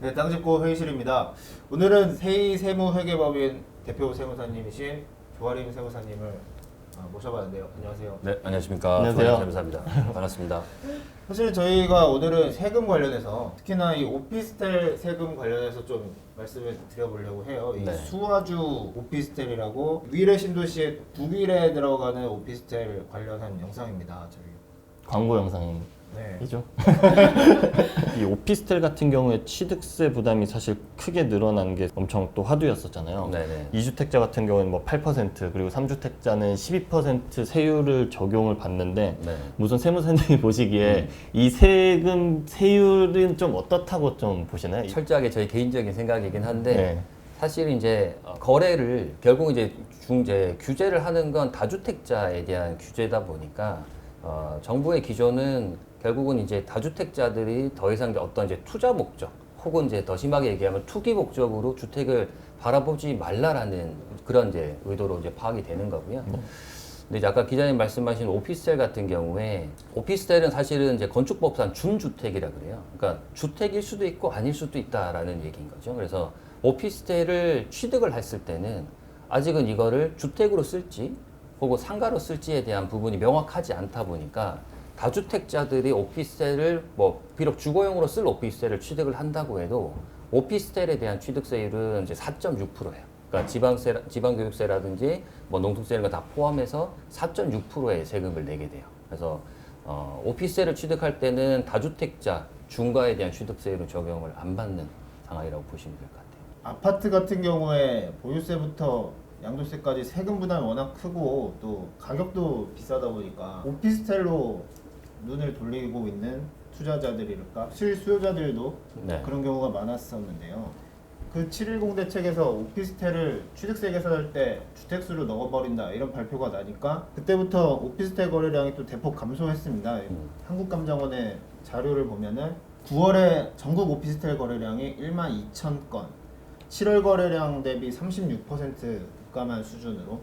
네, 땅집고 회의실입니다. 오늘은 세이세무회계법인 대표 세무사님이신 조아림 세무사님을 모셔봤는데요. 안녕하세요. 네, 안녕하십니까. 안녕하세요. 조아림 세무사입니다. 반갑습니다. 사실 저희가 오늘은 세금 관련해서 특히나 이 오피스텔 세금 관련해서 좀 말씀을 드려보려고 해요. 이 네. 수화주 오피스텔이라고 위례 신도시의 북위례에 들어가는 오피스텔 관련한 영상입니다. 저희. 광고 영상이죠. 네. 이 오피스텔 같은 경우에 취득세 부담이 사실 크게 늘어난 게 엄청 또 화두였었잖아요. 네네. 2주택자 같은 경우는 뭐 8% 그리고 3주택자는 12% 세율을 적용을 받는데 네. 우선 세무사님이 보시기에 이 세금 세율은 좀 어떻다고 좀 보시나요? 철저하게 저희 개인적인 생각이긴 한데 네. 사실 이제 거래를 결국 이제 중재 규제를 하는 건 다주택자에 대한 규제다 보니까 정부의 기조는 결국은 이제 다주택자들이 더 이상 어떤 이제 투자 목적 혹은 이제 더 심하게 얘기하면 투기 목적으로 주택을 바라보지 말라라는 그런 이제 의도로 이제 파악이 되는 거고요. 근데 이제 아까 기자님 말씀하신 오피스텔 같은 경우에 오피스텔은 사실은 이제 건축법상 준주택이라 그래요. 그러니까 주택일 수도 있고 아닐 수도 있다라는 얘기인 거죠. 그래서 오피스텔을 취득을 했을 때는 아직은 이거를 주택으로 쓸지 혹은 상가로 쓸지에 대한 부분이 명확하지 않다 보니까 다주택자들이 오피스텔을 뭐 비록 주거용으로 쓸 오피스텔을 취득을 한다고 해도 오피스텔에 대한 취득세율은 이제 4.6%예요. 그러니까 지방교육세라든지 뭐 농특세 이런 거 다 포함해서 4.6%의 세금을 내게 돼요. 그래서 오피스텔을 취득할 때는 다주택자 중과에 대한 취득세율은 적용을 안 받는 상황이라고 보시면 될 것 같아요. 아파트 같은 경우에 보유세부터 양도세까지 세금 부담이 워낙 크고 또 가격도 비싸다 보니까 오피스텔로 눈을 돌리고 있는 투자자들일까 실수요자들도 네. 그런 경우가 많았었는데요. 그 710 대책에서 오피스텔을 취득세 계산할 때 주택수로 넣어버린다 이런 발표가 나니까 그때부터 오피스텔 거래량이 또 대폭 감소했습니다. 한국감정원의 자료를 보면은 9월에 전국 오피스텔 거래량이 12,000건 7월 거래량 대비 36% 급감한 수준으로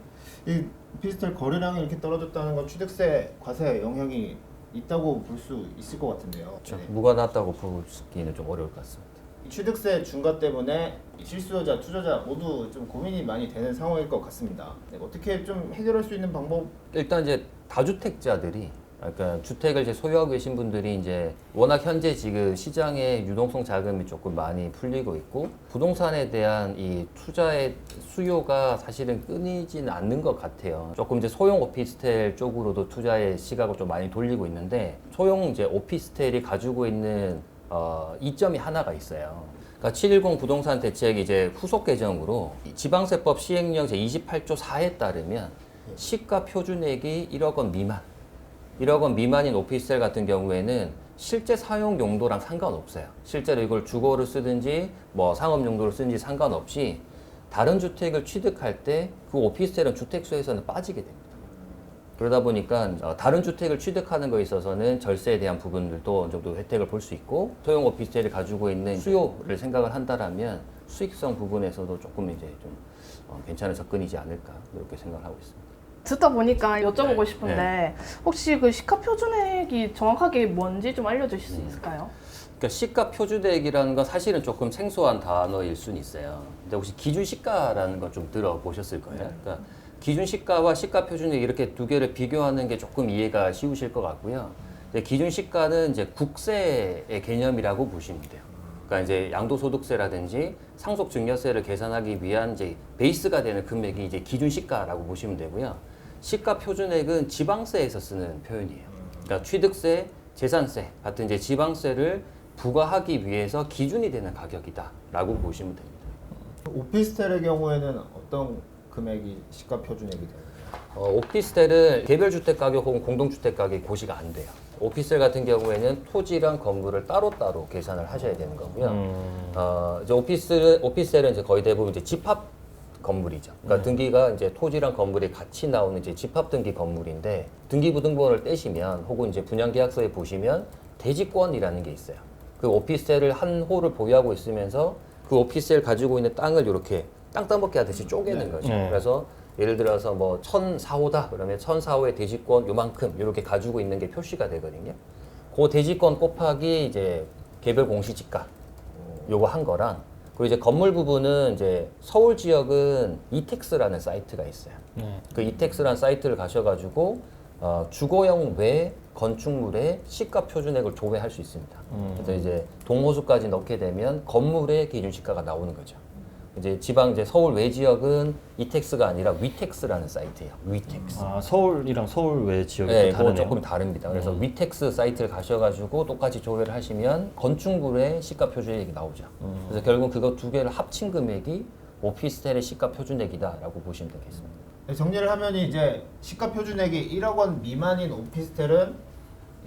이 오피스텔 거래량이 이렇게 떨어졌다는 건 취득세 과세 영향이 있다고 볼 수 있을 것 같은데요. 네. 무가 낮다고 보기는 좀 어려울 것 같습니다. 이 취득세 중과 때문에 이 실수요자, 투자자 모두 좀 고민이 많이 되는 상황일 것 같습니다. 네, 어떻게 좀 해결할 수 있는 방법? 일단 이제 다주택자들이 그러니까 주택을 이제 소유하고 계신 분들이 이제 워낙 현재 지금 시장에 유동성 자금이 조금 많이 풀리고 있고 부동산에 대한 이 투자의 수요가 사실은 끊이지는 않는 것 같아요. 조금 이제 소형 오피스텔 쪽으로도 투자의 시각을 좀 많이 돌리고 있는데 소형 이제 오피스텔이 가지고 있는 이점이 하나가 있어요. 그러니까 710 부동산 대책이 이제 후속 개정으로 지방세법 시행령 제28조 4에 따르면 시가 표준액이 1억 원 미만 1억 원 미만인 오피스텔 같은 경우에는 실제 사용 용도랑 상관없어요. 실제로 이걸 주거로 쓰든지 뭐 상업 용도로 쓰든지 상관없이 다른 주택을 취득할 때 그 오피스텔은 주택수에서는 빠지게 됩니다. 그러다 보니까 다른 주택을 취득하는 거에 있어서는 절세에 대한 부분들도 어느 정도 혜택을 볼 수 있고 소형 오피스텔이 가지고 있는 수요를 생각을 한다라면 수익성 부분에서도 조금 이제 좀 괜찮은 접근이지 않을까 이렇게 생각을 하고 있습니다. 듣다 보니까 여쭤보고 싶은데 혹시 그 시가 표준액이 정확하게 뭔지 좀 알려주실 수 있을까요? 그러니까 시가 표준액이라는 건 사실은 조금 생소한 단어일 수는 있어요. 근데 혹시 기준 시가라는 걸 좀 들어보셨을 거예요. 그러니까 기준 시가와 시가 표준액 이렇게 두 개를 비교하는 게 조금 이해가 쉬우실 것 같고요. 이제 기준 시가는 이제 국세의 개념이라고 보시면 돼요. 그러니까 이제 양도소득세라든지 상속증여세를 계산하기 위한 이제 베이스가 되는 금액이 이제 기준 시가라고 보시면 되고요. 시가 표준액은 지방세에서 쓰는 표현이에요. 그러니까 취득세, 재산세 같은 이제 지방세를 부과하기 위해서 기준이 되는 가격이다라고 보시면 됩니다. 오피스텔의 경우에는 어떤 금액이 시가 표준액이 되나요? 오피스텔은 개별 주택 가격 혹은 공동주택 가격이 고시가 안 돼요. 오피스텔 같은 경우에는 토지랑 건물을 따로따로 계산을 하셔야 되는 거고요. 이제 오피스텔은 이제 거의 대부분 이제 집합 건물이죠. 그러니까 등기가 이제 토지랑 건물이 같이 나오는 이제 집합 등기 건물인데 등기부등본을 떼시면 혹은 이제 분양계약서에 보시면 대지권이라는 게 있어요. 그 오피스텔을 한 홀을 보유하고 있으면서 그 오피스텔 가지고 있는 땅을 이렇게 땅 따먹기 하듯이 쪼개는 거죠. 그래서 예를 들어서 뭐 1004호다 그러면 1004호의 대지권 요만큼 이렇게 가지고 있는 게 표시가 되거든요. 그 대지권 곱하기 이제 개별 공시지가 요거 한 거랑 그리고 이제 건물 부분은 이제 서울 지역은 이텍스라는 사이트가 있어요. 그 이텍스라는 사이트를 가셔가지고 주거용 외 건축물의 시가 표준액을 조회할 수 있습니다. 그래서 이제 동호수까지 넣게 되면 건물의 기준 시가가 나오는 거죠. 이제 지방 이제 서울 외 지역은 이텍스가 아니라 위텍스라는 사이트예요. 위텍스. 아, 서울이랑 서울 외 지역이 네, 또 그건 다르네요. 조금 다릅니다. 그래서 위텍스 사이트를 가셔가지고 똑같이 조회를 하시면 건축물의 시가 표준액이 나오죠. 그래서 결국 그거 두 개를 합친 금액이 오피스텔의 시가 표준액이다라고 보시면 되겠습니다. 네, 정리를 하면 이제 시가 표준액이 1억 원 미만인 오피스텔은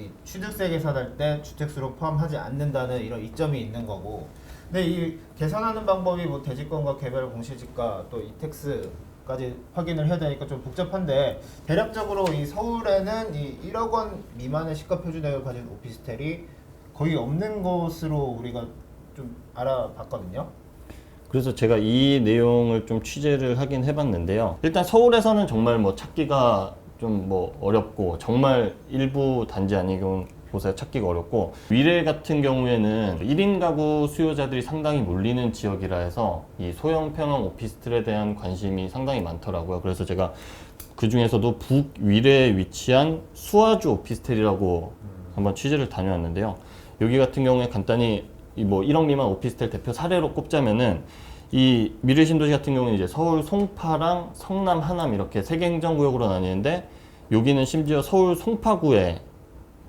이 취득세 계산할 때 주택수로 포함하지 않는다는 이런 이점이 있는 거고, 근데 이 계산하는 방법이 뭐 대지권과 개별 공시지가 또 이텍스까지 확인을 해야 되니까 좀 복잡한데, 대략적으로 이 서울에는 이 1억 원 미만의 시가 표준액을 가진 오피스텔이 거의 없는 것으로 우리가 좀 알아봤거든요. 그래서 제가 이 내용을 좀 취재를 하긴 해봤는데요. 일단 서울에서는 정말 뭐 찾기가 좀 뭐 어렵고, 정말 일부 단지 아닌 곳에 찾기가 어렵고, 위례 같은 경우에는 1인 가구 수요자들이 상당히 몰리는 지역이라 해서 이 소형 평형 오피스텔에 대한 관심이 상당히 많더라고요. 그래서 제가 그 중에서도 북위례에 위치한 수아주 오피스텔이라고 한번 취재를 다녀왔는데요. 여기 같은 경우에 간단히 뭐 1억 미만 오피스텔 대표 사례로 꼽자면은, 이 미래 신도시 같은 경우는 이제 서울 송파랑 성남, 하남 이렇게 세 개 행정구역으로 나뉘는데, 여기는 심지어 서울 송파구에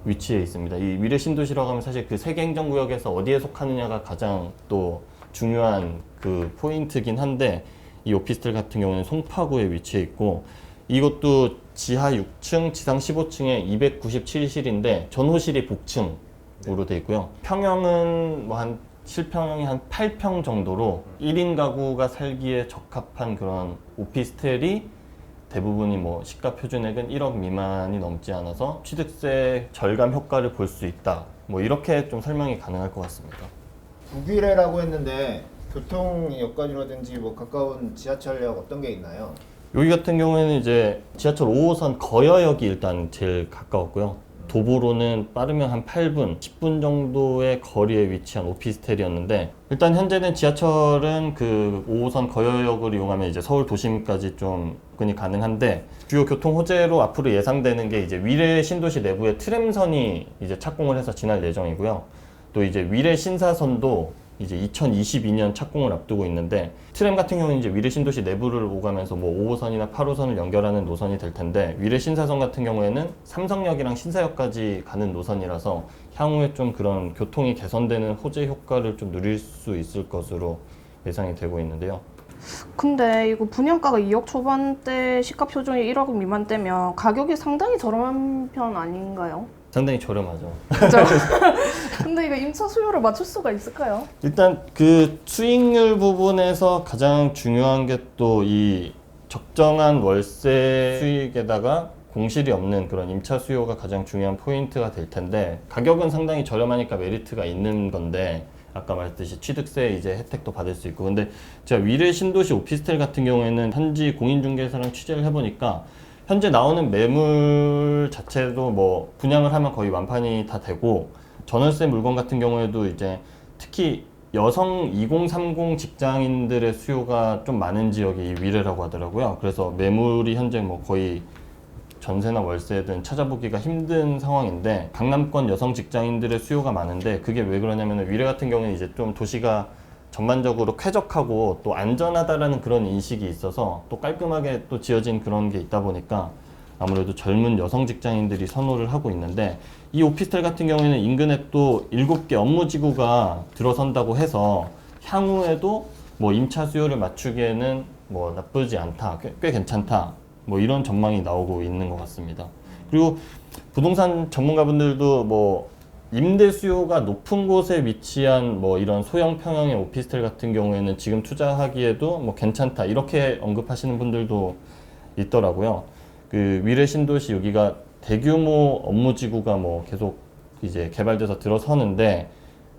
위치해 있습니다. 이 미래 신도시라고 하면 사실 그 세 개 행정구역에서 어디에 속하느냐가 가장 또 중요한 그 포인트긴 한데, 이 오피스텔 같은 경우는 송파구에 위치해 있고, 이것도 지하 6층, 지상 15층에 297실인데 전호실이 복층으로 돼 있고요. 평형은 뭐 한 실평형이 한 8평 정도로 1인 가구가 살기에 적합한 그런 오피스텔이 대부분이 뭐 시가 표준액은 1억 미만이 넘지 않아서 취득세 절감 효과를 볼 수 있다. 뭐 이렇게 좀 설명이 가능할 것 같습니다. 북위례라고 했는데 교통 여건이라든지 뭐 가까운 지하철역 어떤 게 있나요? 여기 같은 경우에는 이제 지하철 5호선 거여역이 일단 제일 가까웠고요. 도보로는 빠르면 한 8분, 10분 정도의 거리에 위치한 오피스텔이었는데, 일단 현재는 지하철은 그 5호선 거여역을 이용하면 이제 서울 도심까지 좀 접근이 가능한데, 주요 교통 호재로 앞으로 예상되는 게 이제 위례 신도시 내부에 트램선이 이제 착공을 해서 지날 예정이고요. 또 이제 위례 신사선도 이제 2022년 착공을 앞두고 있는데, 트램 같은 경우는 이제 위례 신도시 내부를 오가면서 뭐 5호선이나 8호선을 연결하는 노선이 될 텐데, 위례 신사선 같은 경우에는 삼성역이랑 신사역까지 가는 노선이라서 향후에 좀 그런 교통이 개선되는 호재 효과를 좀 누릴 수 있을 것으로 예상이 되고 있는데요. 근데 이거 분양가가 2억 초반대, 시가 표준이 1억 미만대면 가격이 상당히 저렴한 편 아닌가요? 상당히 저렴하죠. 그죠? 근데 이거 임차 수요를 맞출 수가 있을까요? 일단 그 수익률 부분에서 가장 중요한 게 또 이 적정한 월세 수익에다가 공실이 없는 그런 임차 수요가 가장 중요한 포인트가 될 텐데, 가격은 상당히 저렴하니까 메리트가 있는 건데, 아까 말했듯이 취득세 이제 혜택도 받을 수 있고. 근데 제가 위례 신도시 오피스텔 같은 경우에는 현지 공인중개사랑 취재를 해보니까, 현재 나오는 매물 자체도 뭐 분양을 하면 거의 완판이 다 되고, 전월세 물건 같은 경우에도 이제 특히 여성 2030 직장인들의 수요가 좀 많은 지역이 이 위례라고 하더라고요. 그래서 매물이 현재 뭐 거의 전세나 월세든 찾아보기가 힘든 상황인데, 강남권 여성 직장인들의 수요가 많은데, 그게 왜 그러냐면 위례 같은 경우는 이제 좀 도시가 전반적으로 쾌적하고 또 안전하다라는 그런 인식이 있어서 또 깔끔하게 또 지어진 그런 게 있다 보니까 아무래도 젊은 여성 직장인들이 선호를 하고 있는데, 이 오피스텔 같은 경우에는 인근에 또 7개 업무지구가 들어선다고 해서 향후에도 뭐 임차 수요를 맞추기에는 뭐 나쁘지 않다, 꽤 괜찮다, 뭐 이런 전망이 나오고 있는 것 같습니다. 그리고 부동산 전문가분들도 뭐 임대 수요가 높은 곳에 위치한 뭐 이런 소형 평형의 오피스텔 같은 경우에는 지금 투자하기에도 뭐 괜찮다, 이렇게 언급하시는 분들도 있더라고요. 그 위례 신도시 여기가 대규모 업무지구가 뭐 계속 이제 개발돼서 들어서는데,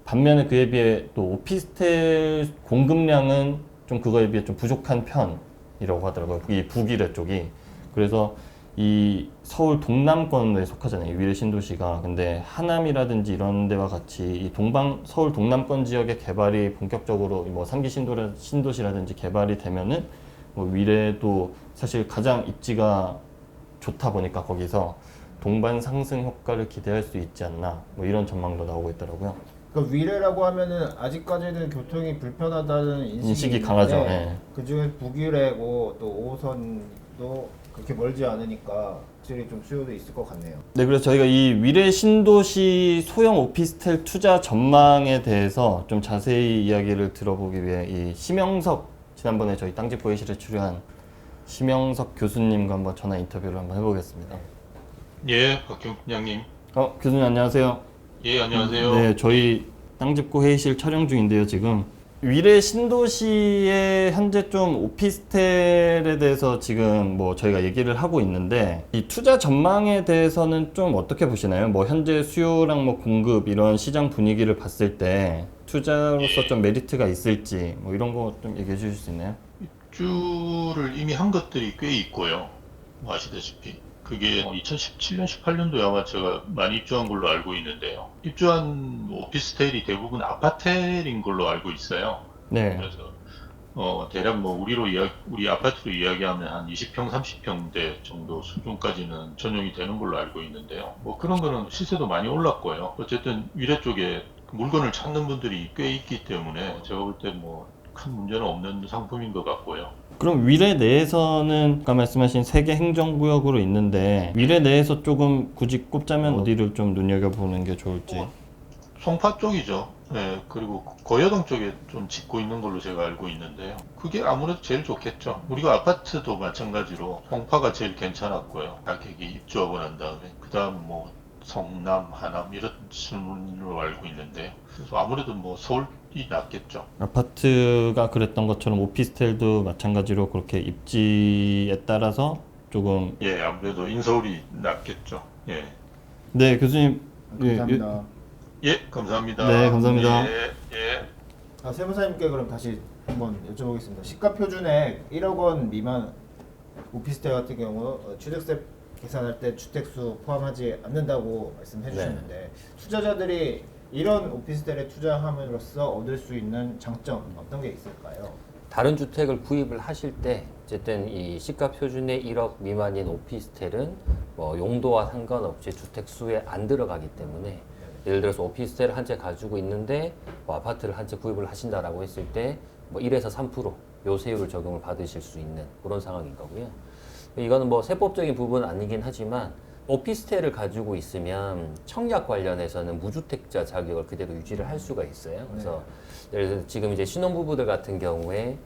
반면에 그에 비해 또 오피스텔 공급량은 좀 그거에 비해 좀 부족한 편이라고 하더라고요. 이 북위례 쪽이. 그래서 이 서울 동남권에 속하잖아요. 위례 신도시가. 근데 하남이라든지 이런 데와 같이 이 서울 동남권 지역의 개발이 본격적으로 뭐 3기 신도시라든지 개발이 되면은 뭐 위례도 사실 가장 입지가 좋다 보니까 거기서 동반 상승 효과를 기대할 수 있지 않나 뭐 이런 전망도 나오고 있더라고요. 그러니까 위례라고 하면은 아직까지는 교통이 불편하다는 인식이 있는데 강하죠. 예. 그중에 북위례고 또 5호선도 그렇게 멀지 않으니까 확실히 좀 수요도 있을 것 같네요. 네, 그래서 저희가 이 위례 신도시 소형 오피스텔 투자 전망에 대해서 좀 자세히 이야기를 들어보기 위해 이 심영석 지난번에 저희 땅집 보이실에 출연한 심영석 교수님과 한번 전화 인터뷰를 한번 해보겠습니다. 예, 박경 팀장님. 교수님 안녕하세요. 예, 안녕하세요. 네, 저희 땅집고 회의실 촬영 중인데요, 지금. 위례 신도시의 현재 좀 오피스텔에 대해서 지금 뭐 저희가 얘기를 하고 있는데 이 투자 전망에 대해서는 좀 어떻게 보시나요? 뭐 현재 수요랑 뭐 공급 이런 시장 분위기를 봤을 때 투자로서 좀 메리트가 있을지 뭐 이런 거 좀 얘기해 주실 수 있나요? 입주를 이미 한 것들이 꽤 있고요. 뭐 아시다시피. 그게 2017년, 18년도에 아마 제가 많이 입주한 걸로 알고 있는데요. 입주한 오피스텔이 대부분 아파텔인 걸로 알고 있어요. 네. 그래서 대략 뭐 우리 아파트로 이야기하면 한 20평, 30평대 정도 수준까지는 전용이 되는 걸로 알고 있는데요. 뭐 그런 거는 시세도 많이 올랐고요. 어쨌든 위례 쪽에 물건을 찾는 분들이 꽤 있기 때문에 제가 볼 때 뭐 큰 문제는 없는 상품인 것 같고요. 그럼 위례 내에서는 아까 말씀하신 3개 행정구역으로 있는데 위례 내에서 조금 굳이 꼽자면 어디를 좀 눈여겨보는 게 좋을지. 송파 쪽이죠. 네, 그리고 거여동 쪽에 좀 짓고 있는 걸로 제가 알고 있는데요. 그게 아무래도 제일 좋겠죠. 우리가 아파트도 마찬가지로 송파가 제일 괜찮았고요. 가격이 입주하고 난 다음에 그 다음 뭐 성남, 하남 이런 순으로 알고 있는데요. 그래서 아무래도 뭐 서울이 낫겠죠. 아파트가 그랬던 것처럼 오피스텔도 마찬가지로 그렇게 입지에 따라서 조금. 예, 아무래도 인서울이 낫겠죠. 예. 네, 교수님. 감사합니다. 예, 감사합니다. 네, 감사합니다. 예, 예. 세무사님께 그럼 다시 한번 여쭤보겠습니다. 시가 표준액 1억 원 미만 오피스텔 같은 경우 취득세 계산할 때 주택수 포함하지 않는다고 말씀해 주셨는데 투자자들이 이런 오피스텔에 투자함으로써 얻을 수 있는 장점 어떤 게 있을까요? 다른 주택을 구입을 하실 때 어쨌든 이 시가 표준의 1억 미만인 오피스텔은 뭐 용도와 상관없이 주택 수에 안 들어가기 때문에 예를 들어서 오피스텔을 한 채 가지고 있는데 뭐 아파트를 한 채 구입을 하신다라고 했을 때 뭐 1에서 3% 요세율을 적용을 받으실 수 있는 그런 상황인 거고요. 이거는 뭐 세법적인 부분은 아니긴 하지만 오피스텔을 가지고 있으면 청약 관련해서는 무주택자 자격을 그대로 유지를 할 수가 있어요. 그래서 예를 들어서 지금 이제 신혼부부들 같은 경우에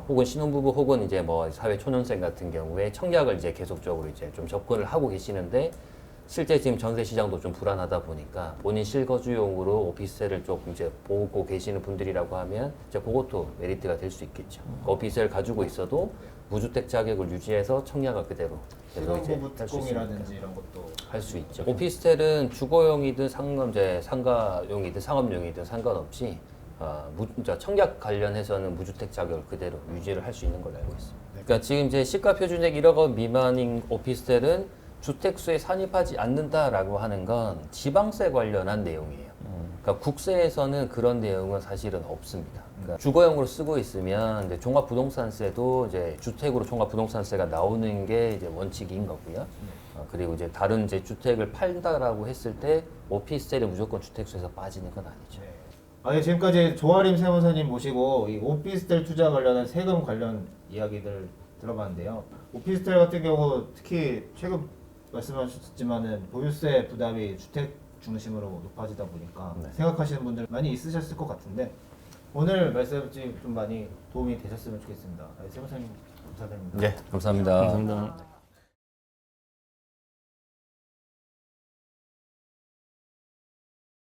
혹은 신혼부부 혹은 이제 뭐 사회 초년생 같은 경우에 청약을 이제 계속적으로 이제 좀 접근을 하고 계시는데 실제 지금 전세 시장도 좀 불안하다 보니까 본인 실거주용으로 오피스텔을 조금 이제 보고 계시는 분들이라고 하면 이제 그것도 메리트가 될 수 있겠죠. 오피스텔 가지고 있어도 무주택 자격을 유지해서 청약을 그대로 신혼부부 특공이라든지 이런 것도 할 수 있죠. 오피스텔은 주거용이든 상가용이든 상업용이든 상관없이 청약 관련해서는 무주택 자격을 그대로 유지를 할 수 있는 걸로 알고 있습니다. 그러니까 지금 이제 시가 표준액 1억 원 미만인 오피스텔은 주택수에 산입하지 않는다라고 하는 건 지방세 관련한 내용이에요. 그러니까 국세에서는 그런 내용은 사실은 없습니다. 그러니까 주거용으로 쓰고 있으면 이제 종합부동산세도 이제 주택으로 종합부동산세가 나오는 게 이제 원칙인 거고요. 그리고 이제 다른 이제 주택을 팔다라고 했을 때 오피스텔이 무조건 주택수에서 빠지는 건 아니죠. 지금까지 조아림 세무사님 모시고 이 오피스텔 투자 관련한 세금 관련 이야기들 들어봤는데요. 오피스텔 같은 경우 특히 최근 말씀하셨지만은 보유세 부담이 주택 중심으로 높아지다 보니까 생각하시는 분들 많이 있으셨을 것 같은데 오늘 말씀 좀 많이 도움이 되셨으면 좋겠습니다. 세무사님 감사드립니다. 네, 감사합니다. 감사합니다.